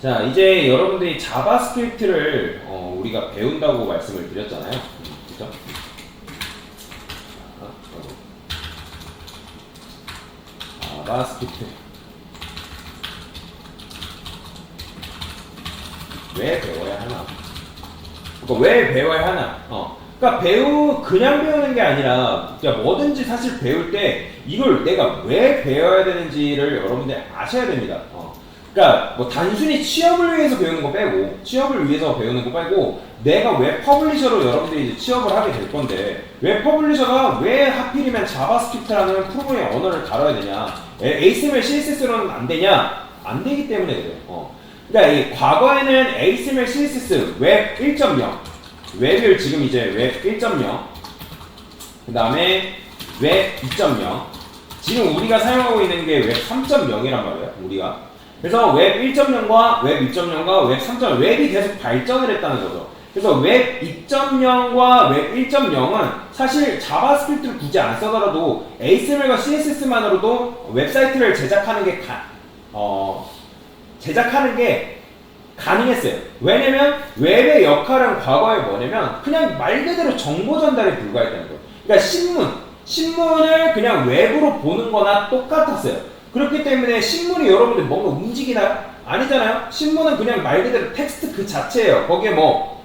자, 이제 여러분들이 자바스크립트를 우리가 배운다고 말씀을 드렸잖아요. 그죠? 자바스크립트. 왜 배워야 하나? 그러니까 왜 배워야 하나? 그러니까 그냥 배우는 게 아니라, 그러니까 뭐든지 사실 배울 때 이걸 내가 왜 배워야 되는지를 여러분들이 아셔야 됩니다. 그러니까 뭐 단순히 취업을 위해서 배우는 거 빼고, 취업을 위해서 배우는 거 빼고, 내가 웹 퍼블리셔로 여러분들이 이제 취업을 하게 될 건데, 웹 퍼블리셔가 왜 하필이면 자바스크립트라는 프로그래밍 언어를 다뤄야 되냐? HTML, CSS로는 안 되냐? 안 되기 때문에 그래요. 그러니까 이 과거에는 HTML, CSS, 웹 1.0, 웹을 지금 이제 웹 1.0, 그 다음에 웹 2.0, 지금 우리가 사용하고 있는 게 웹 3.0이란 말이에요. 우리가. 그래서 웹 1.0과 웹 2.0과 웹 3.0, 웹이 계속 발전을 했다는 거죠. 그래서 웹 2.0과 웹 1.0은 사실 자바스크립트를 굳이 안 써더라도 HTML과 CSS만으로도 웹사이트를 제작하는 게 가능했어요. 왜냐면 웹의 역할은 과거에 뭐냐면 그냥 말 그대로 정보 전달에 불과했다는 거예요. 그러니까 신문을 그냥 웹으로 보는 거나 똑같았어요. 그렇기 때문에 신문이 여러분들 뭔가 움직이나요? 아니잖아요. 신문은 그냥 말 그대로 텍스트 그 자체예요. 거기에 뭐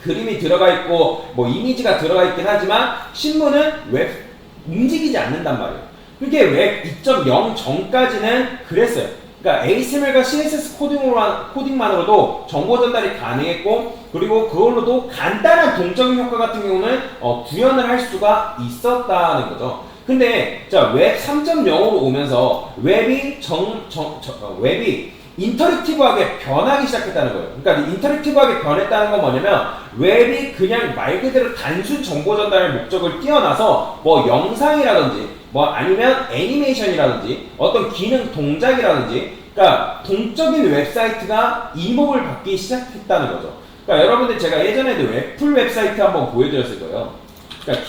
그림이 들어가 있고 뭐 이미지가 들어가 있긴 하지만 신문은 웹 움직이지 않는단 말이에요. 그게 웹 2.0 전까지는 그랬어요. 그러니까 HTML과 CSS 코딩만으로도 정보 전달이 가능했고, 그리고 그걸로도 간단한 동적인 효과 같은 경우는 구현을 할 수가 있었다는 거죠. 근데 자, 웹 3.0으로 오면서 웹이 인터랙티브하게 변하기 시작했다는 거예요. 그러니까 인터랙티브하게 변했다는 건 뭐냐면 웹이 그냥 말 그대로 단순 정보 전달의 목적을 뛰어나서 뭐 영상이라든지 뭐 아니면 애니메이션이라든지 어떤 기능 동작이라든지, 그러니까 동적인 웹사이트가 이목을 받기 시작했다는 거죠. 그러니까 여러분들 제가 예전에도 애플 웹사이트 한번 보여드렸을 거예요. 그러니까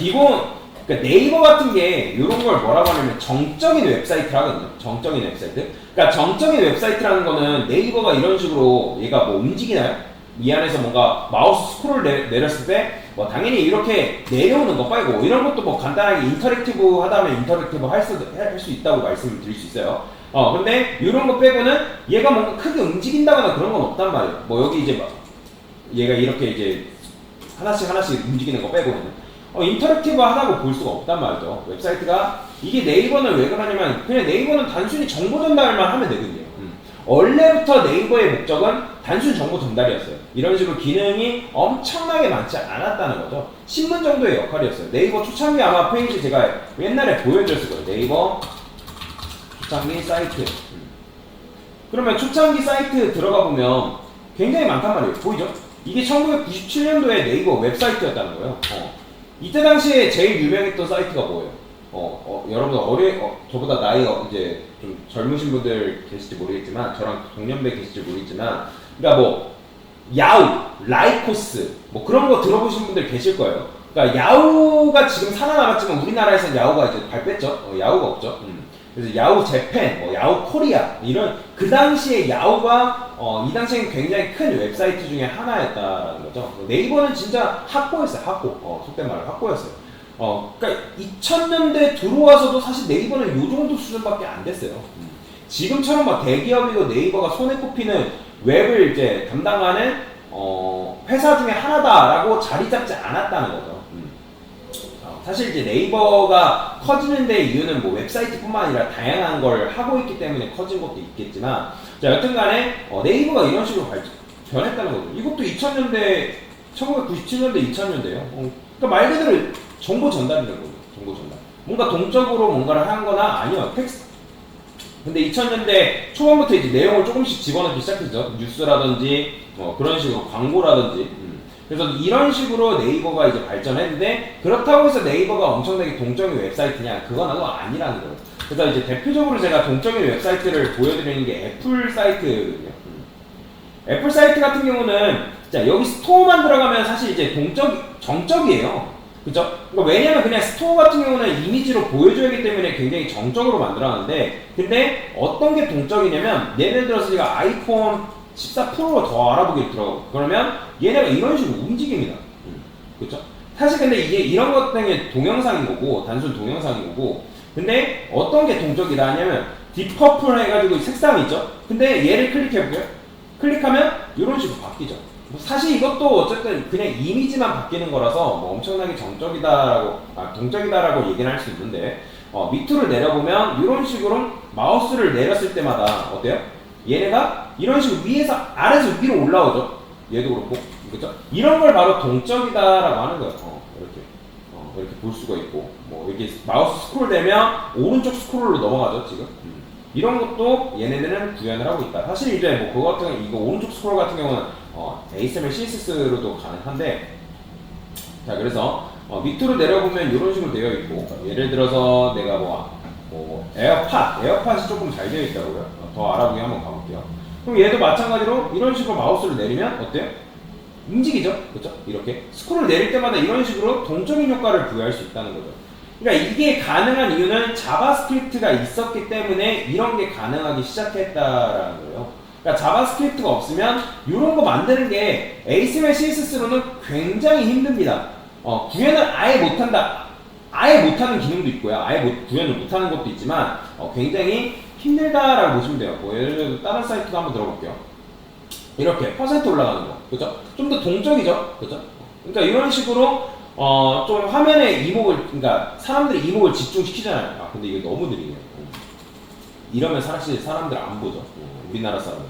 그러니까 네이버 같은 게 이런 걸 뭐라고 하냐면 정적인 웹사이트라거든요. 정적인 웹사이트. 그러니까 정적인 웹사이트라는 거는 네이버가 이런 식으로 얘가 뭐 움직이나요? 이 안에서 뭔가 마우스 스크롤 내렸을 때 뭐 당연히 이렇게 내려오는 거 빼고 이런 것도 뭐 간단하게 인터랙티브 하다면 인터랙티브 할 수 있다고 말씀을 드릴 수 있어요. 근데 이런 거 빼고는 얘가 뭔가 크게 움직인다거나 그런 건 없단 말이에요. 뭐 여기 이제 막 얘가 이렇게 이제 하나씩 움직이는 거 빼고는 인터랙티브 하다고 볼 수가 없단 말이죠. 웹사이트가. 이게 네이버는 왜 그러냐면 그냥 네이버는 단순히 정보 전달만 하면 되거든요. 원래부터 네이버의 목적은 단순 정보 전달이었어요. 이런 식으로 기능이 엄청나게 많지 않았다는 거죠. 신문 정도의 역할이었어요. 네이버 초창기 아마 페이지 제가 옛날에 보여드렸을 거예요. 네이버 초창기 사이트. 그러면 초창기 사이트 들어가 보면 굉장히 많단 말이에요. 보이죠? 이게 1997년도에 네이버 웹사이트였다는 거예요. 이때 당시에 제일 유명했던 사이트가 뭐예요? 여러분 저보다 나이 이제 좀 젊으신 분들 계실지 모르겠지만, 저랑 동년배 계실지 모르겠지만, 그러니까 뭐 야후, 라이코스 뭐 그런 거 들어보신 분들 계실 거예요. 그러니까 야후가 지금 살아남았지만 우리나라에서는 야후가 이제 발 뺐죠. 야후가 없죠. 그래서 야후 재팬, 뭐 야후 코리아 이런 그 당시에 야후가 이 당시에는 굉장히 큰 웹사이트 중에 하나였다는 거죠. 네이버는 진짜 학고였어요. 학고. 속된 말로 학고였어요. 그러니까 2000년대 들어와서도 사실 네이버는 이 정도 수준밖에 안 됐어요. 지금처럼 막 대기업이고 네이버가 손에 꼽히는 웹을 이제 담당하는 회사 중에 하나다라고 자리 잡지 않았다는 거죠. 사실 이제 네이버가 커지는 데 이유는 뭐 웹사이트뿐만 아니라 다양한 걸 하고 있기 때문에 커진 것도 있겠지만, 자, 여튼간에 네이버가 이런 식으로 변했다는 거죠. 이것도 2000년대, 1997년대, 2000년대요. 그러니까 말 그대로 정보 전달이라는 거죠. 정보 전달. 뭔가 동적으로 뭔가를 한 거나 아니요. 텍스트. 근데 2000년대 초반부터 이제 내용을 조금씩 집어넣기 시작했죠. 뉴스라든지 그런 식으로 광고라든지. 그래서 이런 식으로 네이버가 이제 발전했는데, 그렇다고 해서 네이버가 엄청나게 동적인 웹사이트냐? 그건 아니라는 거예요. 그래서 이제 대표적으로 제가 동적인 웹사이트를 보여드리는 게 애플 사이트거든요. 애플 사이트 같은 경우는 자, 여기 스토어만 들어가면 사실 이제 정적이에요. 그죠? 그러니까 왜냐면 그냥 스토어 같은 경우는 이미지로 보여줘야 하기 때문에 굉장히 정적으로 만들어놨는데, 근데 어떤 게 동적이냐면 예를 들어서 제가 아이폰 14%가 더 알아보기에 들어가고 그러면 얘네가 이런 식으로 움직입니다. 그렇죠? 사실 근데 이게 이런 것 때문에 동영상인 거고 단순 동영상인 거고 근데 어떤 게 동적이다 하냐면 딥퍼플 해가지고 색상이 있죠? 근데 얘를 클릭해볼게요. 클릭하면 이런 식으로 바뀌죠. 사실 이것도 어쨌든 그냥 이미지만 바뀌는 거라서 뭐 엄청나게 동적이다라고 얘기는 할 수 있는데 밑으로 내려보면 이런 식으로 마우스를 내렸을 때마다 어때요? 얘네가 이런 식으로 위에서 아래에서 위로 올라오죠. 얘도 그렇고 그렇죠? 이런 걸 바로 동적이다라고 하는 거예요. 이렇게 볼 수가 있고 뭐 이렇게 마우스 스크롤 되면 오른쪽 스크롤로 넘어가죠 지금. 이런 것도 얘네들은 구현을 하고 있다. 사실 이제 뭐 그거 같은 이거 오른쪽 스크롤 같은 경우는 HTML, CSS로도 가능한데 자 그래서 밑으로 내려보면 이런 식으로 되어 있고 예를 들어서 내가 뭐 에어팟이 조금 잘 되어 있다고요. 더 알아보기 한번 가볼게요. 그럼 얘도 마찬가지로 이런 식으로 마우스를 내리면 어때요? 움직이죠? 그렇죠? 이렇게 스크롤을 내릴 때마다 이런 식으로 동적인 효과를 부여할 수 있다는 거죠. 그러니까 이게 가능한 이유는 자바스크립트가 있었기 때문에 이런 게 가능하기 시작했다라는 거예요. 그러니까 자바스크립트가 없으면 이런 거 만드는 게 HTML, CSS로는 굉장히 힘듭니다. 구현을 아예 못한다. 아예 못하는 기능도 있고요. 아예 구현을 못하는 것도 있지만 굉장히 힘들다라고 보시면 돼요. 뭐 예를 들어 다른 사이트도 한번 들어볼게요. 이렇게 퍼센트 올라가는 거, 그죠? 좀 더 동적이죠, 그죠? 그러니까 이런 식으로 좀 화면에 그러니까 사람들이 이목을 집중시키잖아요. 아 근데 이거 너무 느리네요. 이러면 사실 사람들 안 보죠. 우리나라 사람들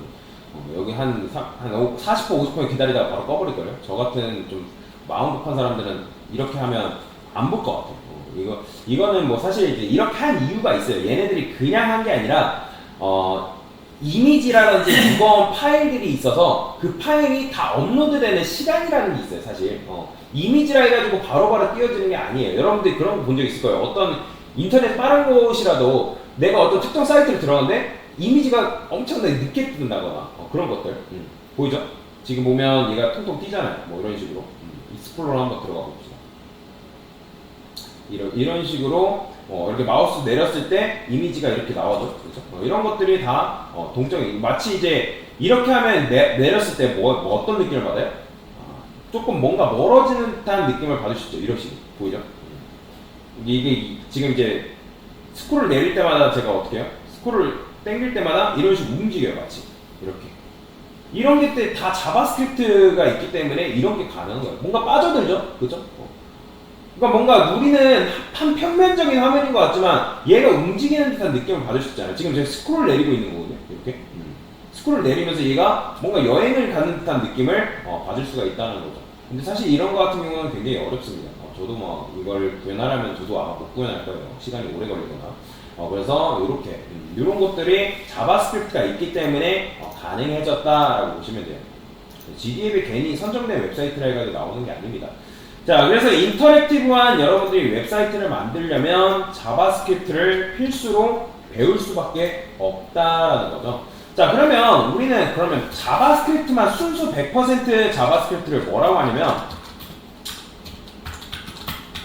여기 한 40% 50% 기다리다가 바로 꺼버릴 거예요. 저 같은 좀 마음 급한 사람들은 이렇게 하면 안 볼 것 같아요. 이거는 뭐 사실 이제 이렇게 한 이유가 있어요. 얘네들이 그냥 한 게 아니라 이미지라든지 무거운 파일들이 있어서 그 파일이 다 업로드되는 시간이라는 게 있어요. 사실 이미지라 해가지고 바로바로 띄워지는 게 아니에요. 여러분들이 그런 거 본 적 있을 거예요. 어떤 인터넷 빠른 곳이라도 내가 어떤 특정 사이트를 들어갔는데 이미지가 엄청나게 늦게 뜬다거나 그런 것들 보이죠? 지금 보면 얘가 통통 띄잖아요. 뭐 이런 식으로 익스플로러 한번 들어가 봅시다. 이런 식으로 이렇게 마우스 내렸을 때 이미지가 이렇게 나와죠. 그렇죠? 이런 것들이 다 동적이 마치 이제 이렇게 하면 내렸을 때 어떤 느낌을 받아요? 조금 뭔가 멀어지는 듯한 느낌을 받을 수 있죠. 이런 식으로 보이죠? 이게 지금 이제 스크롤을 내릴 때마다 제가 어떻게 해요? 스크롤을 당길 때마다 이런 식으로 움직여요. 마치 이렇게 이런 게 다 자바스크립트가 있기 때문에 이런 게 가능한 거예요. 뭔가 빠져들죠? 그렇죠? 그러니까 뭔가 우리는 한 평면적인 화면인 것 같지만 얘가 움직이는 듯한 느낌을 받을 수 있잖아요. 지금 제가 스크롤을 내리고 있는 거거든요. 이렇게 스크롤을 내리면서 얘가 뭔가 여행을 가는 듯한 느낌을 받을 수가 있다는 거죠. 근데 사실 이런 거 같은 경우는 굉장히 어렵습니다. 저도 뭐 이걸 구현하려면 저도 아마 못 구현할 거예요. 시간이 오래 걸리거나. 그래서 이런 것들이 자바스크립트가 있기 때문에 가능해졌다라고 보시면 돼요. GD앱이 괜히 선정된 웹사이트라 해가지고 나오는 게 아닙니다. 자, 그래서 인터랙티브한 여러분들이 웹사이트를 만들려면 자바스크립트를 필수로 배울 수밖에 없다라는 거죠. 자, 그러면 우리는 자바스크립트만 순수 100% 자바스크립트를 뭐라고 하냐면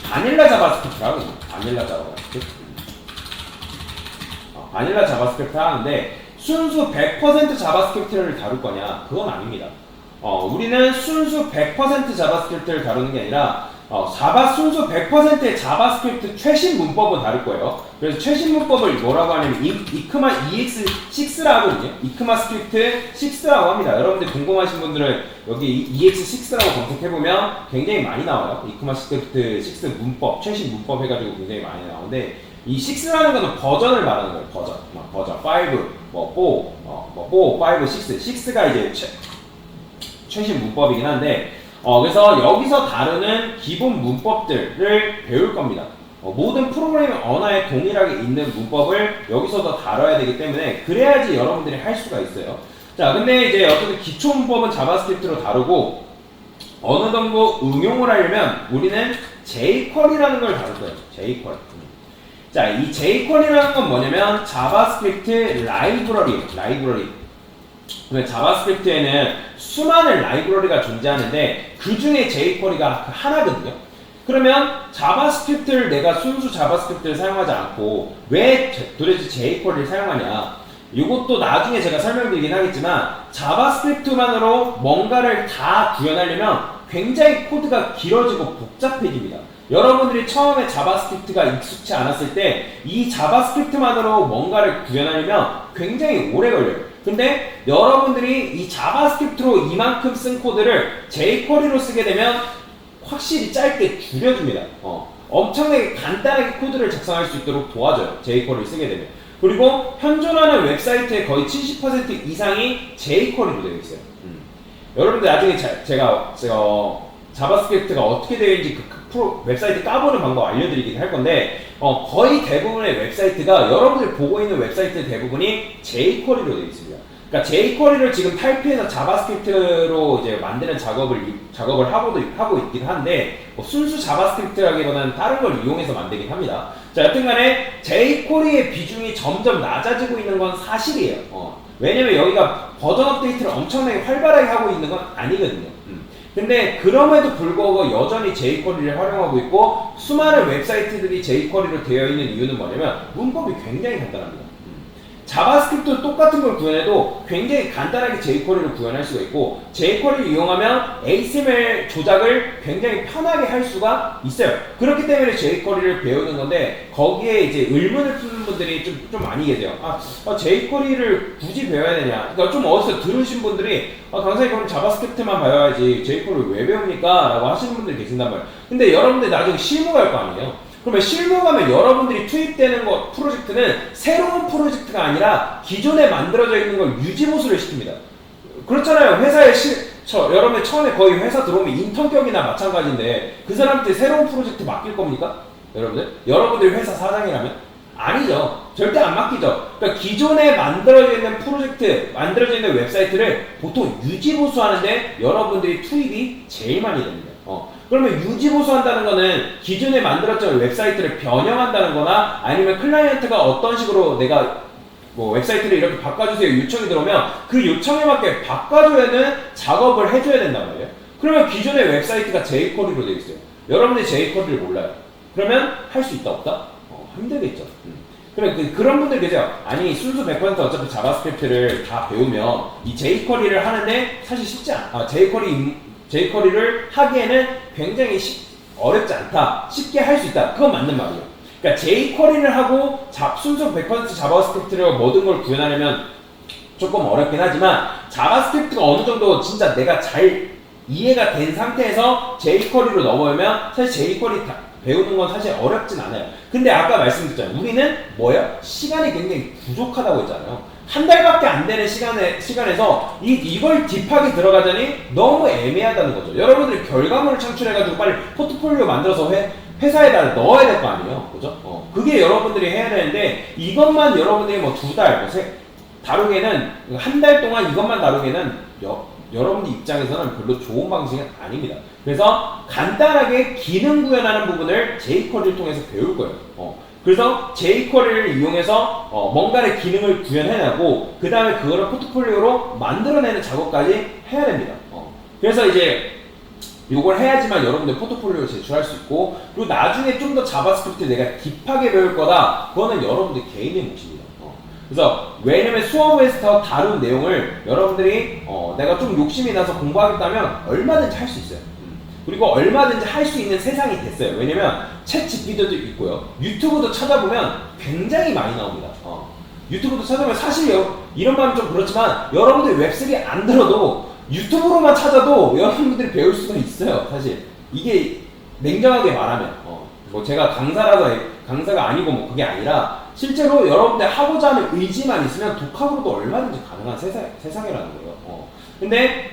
바닐라 자바스크립트라고 해요. 바닐라 자바스크립트. 바닐라 자바스크립트 하는데 순수 100% 자바스크립트를 다룰 거냐? 그건 아닙니다. 우리는 순수 100% 자바스크립트를 다루는 게 아니라 순수 100%의 자바스크립트 최신 문법을 다룰 거예요. 그래서 최신 문법을 뭐라고 하냐면 이크마 EX6라고 하거든요. 이크마 스크립트 6라고 합니다. 여러분들 궁금하신 분들은 여기 EX6라고 검색해보면 굉장히 많이 나와요. 이크마 스크립트 6 문법, 최신 문법 해가지고 굉장히 많이 나오는데 이 6라는 거는 버전을 말하는 거예요. 버전 5, 4, 5, 6 6가 이제 최신 문법이긴 한데 그래서 여기서 다루는 기본 문법들을 배울 겁니다. 모든 프로그래밍 언어에 동일하게 있는 문법을 여기서도 다뤄야 되기 때문에 그래야지 여러분들이 할 수가 있어요. 자, 근데 이제 어쨌든 기초 문법은 자바스크립트로 다루고 어느 정도 응용을 하려면 우리는 jQuery라는 걸 다룰 거예요. jQuery. 자, 이 jQuery라는 건 뭐냐면 자바스크립트 라이브러리. 그러면 자바스크립트에는 수많은 라이브러리가 존재하는데 그 중에 jQuery가 하나거든요. 그러면 자바스크립트를 내가 순수 자바스크립트를 사용하지 않고 왜 도대체 jQuery를 사용하냐? 이것도 나중에 제가 설명드리긴 하겠지만 자바스크립트만으로 뭔가를 다 구현하려면 굉장히 코드가 길어지고 복잡해집니다. 여러분들이 처음에 자바스크립트가 익숙치 않았을 때 이 자바스크립트만으로 뭔가를 구현하려면 굉장히 오래 걸려요. 근데 여러분들이 이 자바스크립트로 이만큼 쓴 코드를 jQuery로 쓰게 되면 확실히 짧게 줄여줍니다. 엄청나게 간단하게 코드를 작성할 수 있도록 도와줘요. jQuery를 쓰게 되면. 그리고 현존하는 웹사이트의 거의 70% 이상이 jQuery로 되어 있어요. 여러분들 나중에 제가 자바스크립트가 어떻게 되어 있는지 웹사이트 까보는 방법 알려드리긴 할 건데 거의 대부분의 웹사이트가 여러분들 보고 있는 웹사이트 대부분이 jQuery로 되어 있습니다. 그러니까 jQuery를 지금 타입해서 자바스크립트로 이제 만드는 작업을 하고 있긴 한데 순수 자바스크립트라기보다는 다른 걸 이용해서 만들긴 합니다. 자, 여튼간에 jQuery의 비중이 점점 낮아지고 있는 건 사실이에요. 왜냐면 여기가 버전 업데이트를 엄청나게 활발하게 하고 있는 건 아니거든요. 근데 그럼에도 불구하고 여전히 jQuery를 활용하고 있고 수많은 웹사이트들이 jQuery로 되어 있는 이유는 뭐냐면 문법이 굉장히 간단합니다. 자바스크립트도 똑같은 걸 구현해도 굉장히 간단하게 jQuery를 구현할 수가 있고 jQuery를 이용하면 HTML 조작을 굉장히 편하게 할 수가 있어요. 그렇기 때문에 jQuery를 배우는 건데 거기에 이제 의문을 푸는 분들이 좀 많이 계세요. jQuery를 굳이 배워야 되냐? 그러니까 좀 어디서 들으신 분들이 강사님 그럼 자바스크립트만 배워야지 jQuery를 왜 배웁니까? 라고 하시는 분들이 계신단 말이에요. 근데 여러분들 나중에 실무 갈 거 아니에요? 그러면 실무 가면 여러분들이 투입되는 프로젝트는 새로운 프로젝트가 아니라 기존에 만들어져 있는 걸 유지보수를 시킵니다. 그렇잖아요. 회사에 여러분들 처음에 거의 회사 들어오면 인턴격이나 마찬가지인데 그 사람한테 새로운 프로젝트 맡길 겁니까? 여러분들 회사 사장이라면? 아니죠. 절대 안 맡기죠. 그러니까 기존에 만들어져 있는 프로젝트, 만들어져 있는 웹사이트를 보통 유지보수하는데 여러분들이 투입이 제일 많이 됩니다. 그러면 유지보수한다는 거는 기존에 만들었던 웹사이트를 변형한다는 거나 아니면 클라이언트가 어떤 식으로 내가 웹사이트를 이렇게 바꿔주세요 요청이 들어오면 그 요청에 맞게 바꿔줘야는 작업을 해줘야 된단 말이에요. 그러면 기존의 웹사이트가 jQuery로 되어 있어요. 여러분들이 jQuery를 몰라요. 그러면 할 수 있다 없다? 힘들겠죠. 그런 분들 계세요. 아니 순수 100% 어차피 자바스크립트를 다 배우면 이 jQuery를 하는데 사실 쉽지 않아. jQuery를 하기에는 굉장히 어렵지 않다. 쉽게 할 수 있다. 그건 맞는 말이에요. 그러니까 jQuery를 하고 순수 100% 자바스크립트로 모든 걸 구현하려면 조금 어렵긴 하지만 자바스크립트가 어느 정도 진짜 내가 잘 이해가 된 상태에서 jQuery로 넘어오면 사실 jQuery 배우는 건 사실 어렵진 않아요. 근데 아까 말씀드렸잖아요. 우리는 시간이 굉장히 부족하다고 했잖아요. 한 달밖에 안 되는 시간에서 이걸 딥하게 들어가자니 너무 애매하다는 거죠. 여러분들이 결과물을 창출해가지고 빨리 포트폴리오 만들어서 회사에다 넣어야 될 거 아니에요. 그죠? 그게 여러분들이 해야 되는데 이것만 여러분들이 2달, 다루기에는 한 달 동안 이것만 다루기에는 여러분들 입장에서는 별로 좋은 방식은 아닙니다. 그래서 간단하게 기능 구현하는 부분을 jQuery를 통해서 배울 거예요. 그래서 jQuery를 이용해서 뭔가의 기능을 구현해내고 그 다음에 그거를 포트폴리오로 만들어내는 작업까지 해야 됩니다. 그래서 이제 이걸 해야지만 여러분들 포트폴리오를 제출할 수 있고 그리고 나중에 좀 더 자바스크립트 내가 딥하게 배울 거다 그거는 여러분들 개인의 몫입니다. 그래서 왜냐면 수업에서 다룬 내용을 여러분들이 내가 좀 욕심이 나서 공부하겠다면 얼마든지 할 수 있어요. 그리고 얼마든지 할 수 있는 세상이 됐어요. 왜냐면 챗 GPT도 있고요. 유튜브도 찾아보면 굉장히 많이 나옵니다. 유튜브도 찾아보면 사실 이런 말은 좀 그렇지만 여러분들 웹3 안 들어도 유튜브로만 찾아도 여러분들이 배울 수가 있어요. 사실 이게 냉정하게 말하면 제가 강사가 아니고 그게 아니라 실제로 여러분들 하고자 하는 의지만 있으면 독학으로도 얼마든지 가능한 세상이라는 거예요. 근데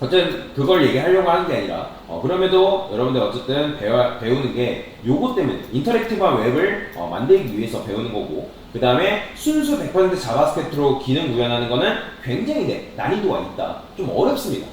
어쨌든 그걸 얘기하려고 하는 게 아니라 그럼에도 여러분들 어쨌든 배우는 게 요거 때문에 인터랙티브한 웹을 만들기 위해서 배우는 거고 그 다음에 순수 100% 자바스크립트로 기능 구현하는 거는 굉장히 난이도가 있다. 좀 어렵습니다.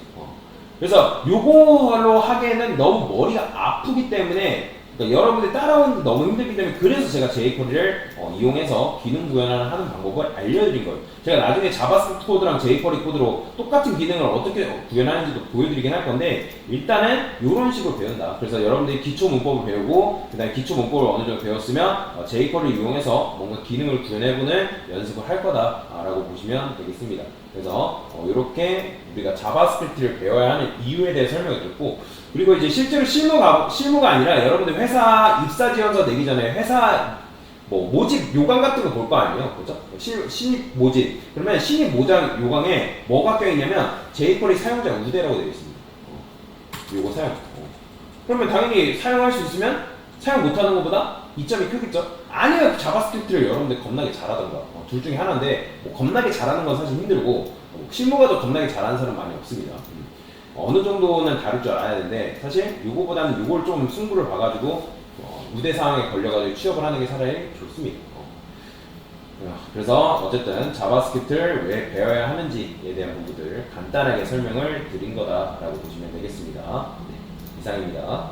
그래서 요걸로 하기에는 너무 머리가 아프기 때문에 그러니까 여러분들이 따라오는 게 너무 힘들기 때문에 그래서 제가 jQuery를 이용해서 기능 구현을 하는 방법을 알려드린 거예요. 제가 나중에 자바스크립트 코드랑 jQuery 코드로 똑같은 기능을 어떻게 구현하는지도 보여드리긴 할 건데 일단은 이런 식으로 배운다. 그래서 여러분들이 기초 문법을 배우고 그 다음에 기초 문법을 어느 정도 배웠으면 jQuery 이용해서 뭔가 기능을 구현해보는 연습을 할 거다라고 보시면 되겠습니다. 그래서 이렇게 우리가 자바스크립트를 배워야 하는 이유에 대해 설명을 드렸고 그리고 이제 실제로 실무가 아니라 여러분들 회사 입사 지원서 내기 전에 회사 모집 요강 같은 거 볼 거 아니에요, 그죠? 신입 모집. 그러면 신입 모장 요강에 뭐가 껴있냐면 jQuery 사용자 우대라고 되어 있습니다. 요거 사용. 그러면 당연히 사용할 수 있으면 사용 못하는 것보다 이점이 크겠죠? 아니면 자바스크립트를 여러분들 겁나게 잘하던가 둘 중에 하나인데 겁나게 잘하는 건 사실 힘들고 실무가도 겁나게 잘하는 사람 많이 없습니다. 어느 정도는 다룰 줄 알아야 되는데 사실 요거보다는 요걸 좀 승부를 봐가지고 우대 상황에 걸려가지고 취업을 하는 게 차라리 좋습니다. 그래서 어쨌든 자바스크립트를 왜 배워야 하는지에 대한 부분들 간단하게 설명을 드린 거다라고 보시면 되겠습니다. 네, 이상입니다.